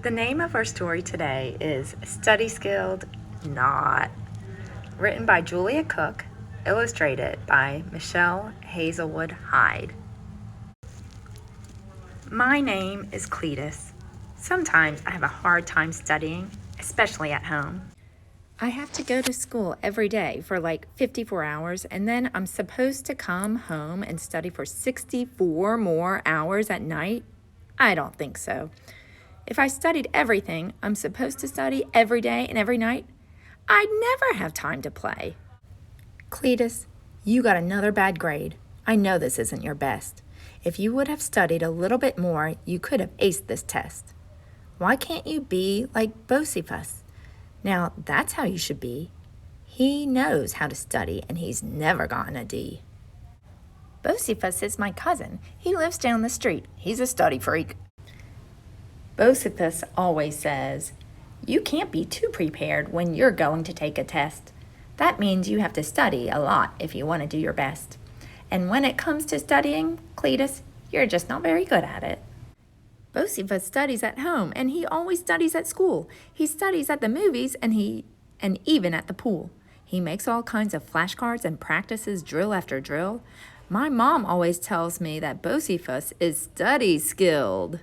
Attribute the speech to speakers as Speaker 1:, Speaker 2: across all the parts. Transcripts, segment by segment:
Speaker 1: The name of our story today is Study Skilled Not, written by Julia Cook, illustrated by Michelle Hazelwood Hyde. My name is Cletus. Sometimes I have a hard time studying, especially at home. I have to go to school every day for like 54 hours, and then I'm supposed to come home and study for 64 more hours at night? I don't think so. If I studied everything I'm supposed to study every day and every night, I'd never have time to play. Cletus, you got another bad grade. I know this isn't your best. If you would have studied a little bit more, you could have aced this test. Why can't you be like Bocephus? Now, that's how you should be. He knows how to study, and he's never gotten a D. Bocephus is my cousin. He lives down the street. He's a study freak. Bocephus always says, "You can't be too prepared when you're going to take a test. That means you have to study a lot if you want to do your best. And when it comes to studying, Cletus, you're just not very good at it." Bocephus studies at home, and he always studies at school. He studies at the movies, and even at the pool. He makes all kinds of flashcards and practices drill after drill. My mom always tells me that Bocephus is study skilled.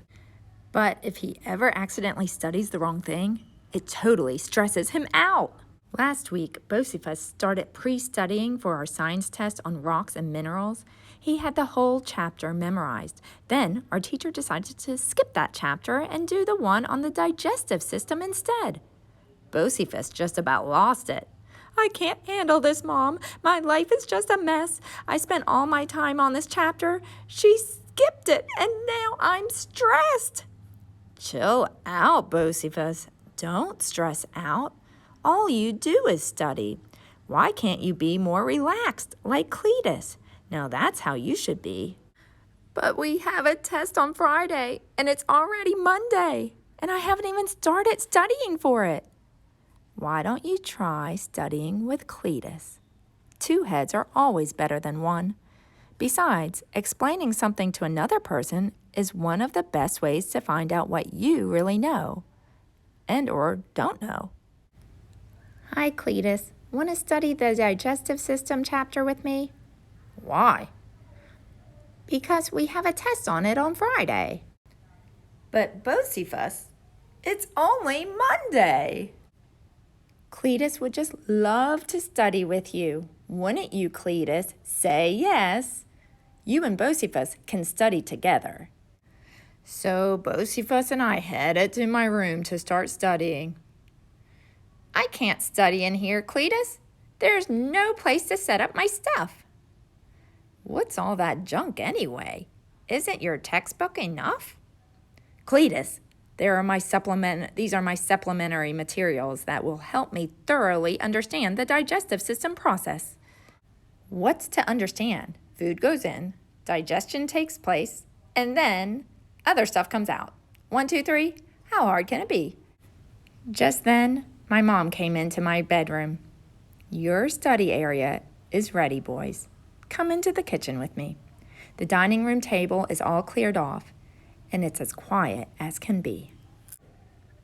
Speaker 1: But if he ever accidentally studies the wrong thing, it totally stresses him out. Last week, Bocephus started pre-studying for our science test on rocks and minerals. He had the whole chapter memorized. Then our teacher decided to skip that chapter and do the one on the digestive system instead. Bocephus just about lost it. "I can't handle this, Mom. My life is just a mess. I spent all my time on this chapter. She skipped it, and now I'm stressed." Chill out, Bocephus. Don't stress out. All you do is study. Why can't you be more relaxed, like Cletus? Now that's how you should be. But we have a test on Friday, and it's already Monday, and I haven't even started studying for it. Why don't you try studying with Cletus? 2 heads are always better than 1. Besides, explaining something to another person is one of the best ways to find out what you really know and or don't know. Hi, Cletus. Want to study the digestive system chapter with me? Why? Because we have a test on it on Friday. But Bocephus, it's only Monday. Cletus would just love to study with you. Wouldn't you, Cletus? Say yes. You and Bocephus can study together. So Bocephus and I headed to my room to start studying. I can't study in here, Cletus. There's no place to set up my stuff. What's all that junk anyway? Isn't your textbook enough? Cletus, these are my supplementary materials that will help me thoroughly understand the digestive system process. What's to understand? Food goes in, digestion takes place, and then other stuff comes out. 1, 2, 3, how hard can it be? Just then, my mom came into my bedroom. Your study area is ready, boys. Come into the kitchen with me. The dining room table is all cleared off, and it's as quiet as can be.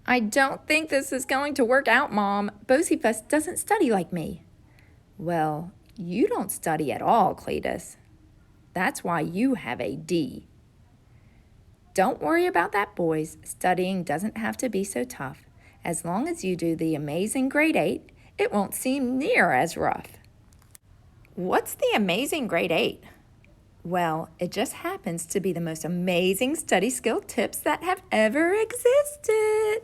Speaker 1: I don't think this is going to work out, Mom. Bocephus doesn't study like me. Well, you don't study at all, Cletus. That's why you have a D. Don't worry about that, boys. Studying doesn't have to be so tough. As long as you do the amazing grade 8, it won't seem near as rough. What's the amazing grade 8? Well, it just happens to be the most amazing study skill tips that have ever existed.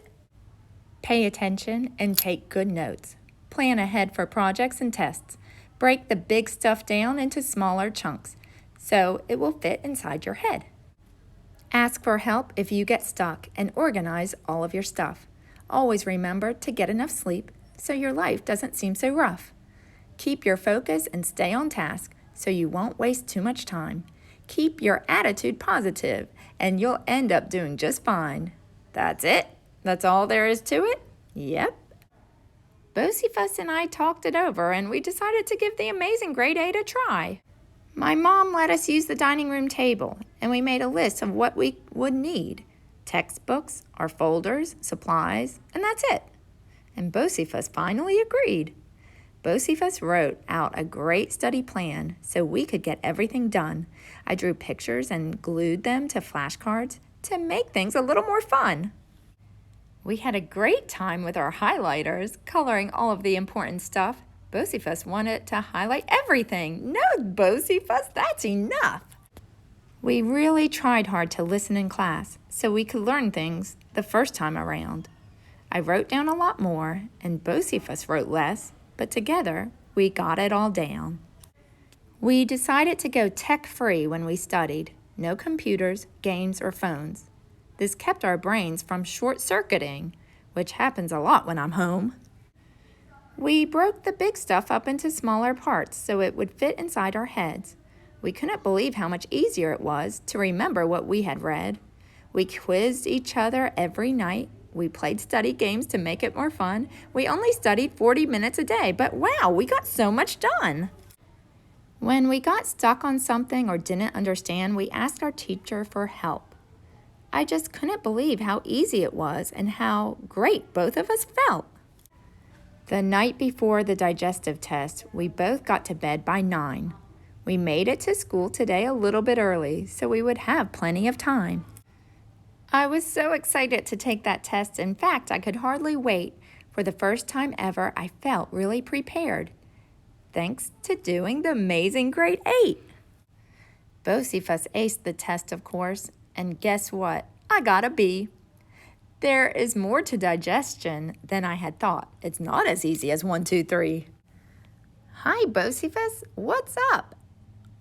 Speaker 1: Pay attention and take good notes. Plan ahead for projects and tests. Break the big stuff down into smaller chunks so it will fit inside your head. Ask for help if you get stuck and organize all of your stuff. Always remember to get enough sleep so your life doesn't seem so rough. Keep your focus and stay on task so you won't waste too much time. Keep your attitude positive and you'll end up doing just fine. That's it? That's all there is to it? Yep. Bocephus and I talked it over and we decided to give the amazing grade 8 a try. My mom let us use the dining room table and we made a list of what we would need. textbooks, our folders, supplies, and that's it. And Bocephus finally agreed. Bocephus wrote out a great study plan so we could get everything done. I drew pictures and glued them to flashcards to make things a little more fun. We had a great time with our highlighters, coloring all of the important stuff. Bocephus wanted to highlight everything. No, Bocephus, that's enough. We really tried hard to listen in class so we could learn things the first time around. I wrote down a lot more, and Bocephus wrote less, but together we got it all down. We decided to go tech-free when we studied. No computers, games, or phones. This kept our brains from short-circuiting, which happens a lot when I'm home. We broke the big stuff up into smaller parts so it would fit inside our heads. We couldn't believe how much easier it was to remember what we had read. We quizzed each other every night. We played study games to make it more fun. We only studied 40 minutes a day, but wow, we got so much done. When we got stuck on something or didn't understand, we asked our teacher for help. I just couldn't believe how easy it was and how great both of us felt. The night before the digestive test, we both got to bed by 9. We made it to school today a little bit early, so we would have plenty of time. I was so excited to take that test. In fact, I could hardly wait. For the first time ever, I felt really prepared, thanks to doing the amazing grade 8. Bocephus aced the test, of course, and guess what? I got a B. There is more to digestion than I had thought. It's not as easy as 1, 2, 3. Hi, Bocephus. What's up?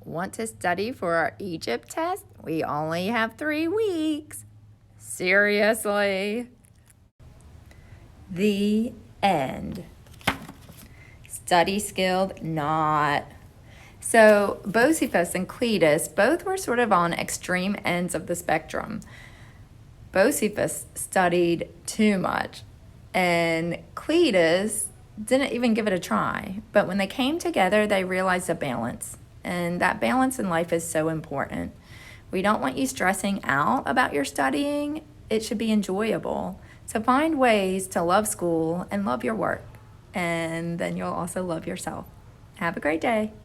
Speaker 1: Want to study for our Egypt test? We only have 3 weeks. Seriously? The end. Study skilled? Not. So Bocephus and Cletus both were sort of on extreme ends of the spectrum. Bocephus studied too much, and Cletus didn't even give it a try. But when they came together, they realized a balance, and that balance in life is so important. We don't want you stressing out about your studying. It should be enjoyable. So find ways to love school and love your work, and then you'll also love yourself. Have a great day.